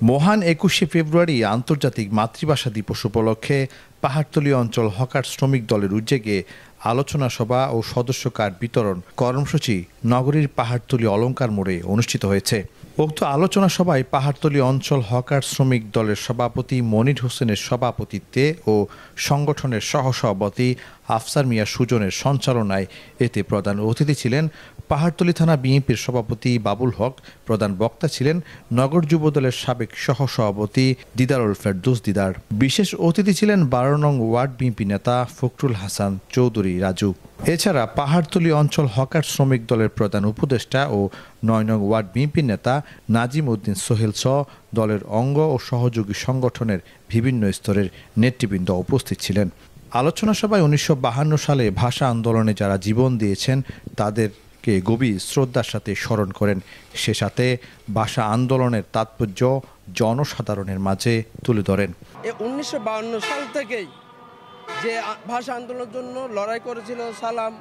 মহান ২১শে ফেব্রুয়ারি আন্তর্জাতিক মাতৃভাষা দিবস উপলক্ষে পাহাড়তলী অঞ্চল হকার শ্রমিক দলের উদ্যোগে আলোচনা সভা ও সদস্য কার্ড বিতরণ কর্মসূচি নগরীর পাহাড়তলী অলংকার মোড়ে অনুষ্ঠিত হয়েছে। উক্ত আলোচনা সভায় পাহাড়তলী অঞ্চল হকার শ্রমিক দলের সভাপতি মনির হোসেনের সভাপতিত্বে ও সংগঠনের সহসভাপতি আফসার মিয়া সুজনের সঞ্চালনায় এতে প্রধান অতিথি ছিলেন পাহাড়তলী থানা বিএনপির সভাপতি বাবুল হক। প্রধান বক্তা ছিলেন নগর যুবদলের সাবেক সহসভাপতি দিদারুল ফেরদৌস দিদার। বিশেষ অতিথি ছিলেন ১২ নং ওয়ার্ড বিএনপি নেতা ফখরুল হাসান চৌধুরী রাজু। এছাড়া পাহাড়তলী অঞ্চল হকার শ্রমিক দলের প্রধান উপদেষ্টা ও ৯ নং ওয়ার্ড বিএনপি নেতা নাজিম উদ্দিন সোহেল সহ দলের অঙ্গ ও সহযোগী সংগঠনের বিভিন্ন স্তরের নেতৃবৃন্দ উপস্থিত ছিলেন। আলোচনা সভায় ১৯৫২ সালে ভাষা আন্দোলনে যারা জীবন দিয়েছেন তাদেরকে গভীর শ্রদ্ধার সাথে স্মরণ করেন। সে সাথে ভাষা আন্দোলনের তাৎপর্য জনসাধারণের মাঝে তুলে ধরেন। ১৯৫২ সাল থেকেই যে ভাষা আন্দোলনের জন্য লড়াই করেছিল সালাম,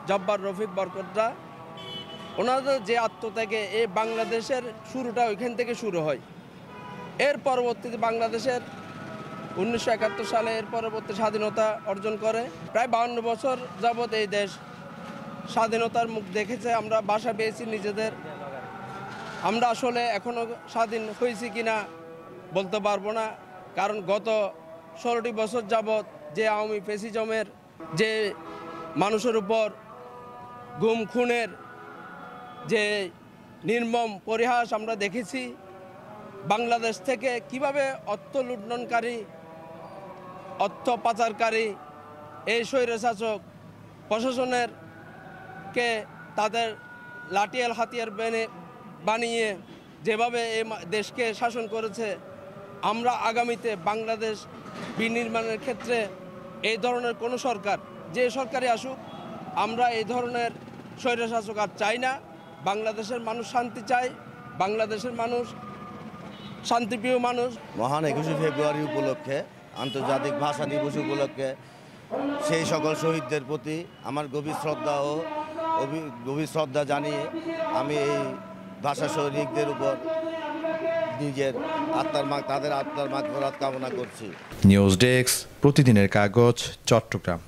জব্বার, রফিক, বরকতরা, ওনাদের যে আত্মত্যাগে এই বাংলাদেশের শুরুটা ওইখান থেকে শুরু হয়। এর পরবর্তীতে বাংলাদেশের ১৯৭১ সালে এর পরবর্তী স্বাধীনতা অর্জন করে। প্রায় ৫২ বছর যাবৎ এই দেশ স্বাধীনতার মুখ দেখেছে। আমরা ভাষা পেয়েছি নিজেদের। আমরা আসলে এখনও স্বাধীন হয়েছি কিনা বলতে পারবো না, কারণ গত ১৬টি বছর যাবৎ যে আওয়ামী ফ্যাসিজমের যে মানুষের উপর গুম খুনের যে নির্মম পরিহাস আমরা দেখেছি। বাংলাদেশ থেকে কিভাবে অর্থ লুণ্ঠনকারী, অর্থ পাচারকারী এই স্বৈরশাসক প্রশাসনের কে তাদের লাঠিয়াল হাতিয়ার বানিয়ে যেভাবে এই দেশকে শাসন করেছে, আমরা আগামীতে বাংলাদেশ বিনির্মাণের ক্ষেত্রে এই ধরনের কোনো সরকার, যে সরকারই আসুক, আমরা এই ধরনের স্বৈরশাসক আর চাই না। বাংলাদেশের মানুষ শান্তি চায়, বাংলাদেশের মানুষ শান্তিপ্রিয় মানুষ। মহান ২১শে ফেব্রুয়ারি উপলক্ষে, আন্তর্জাতিক ভাষা দিবস উপলক্ষে সেই সকল শহীদদের প্রতি আমার গভীর শ্রদ্ধা জানিয়ে আমি এই ভাষা সৈনিকদের উপর নিজের তাদের আত্মার মাগফিরাত কামনা করছি। নিউজ ডেস্ক, প্রতিদিনের কাগজ, চট্টগ্রাম।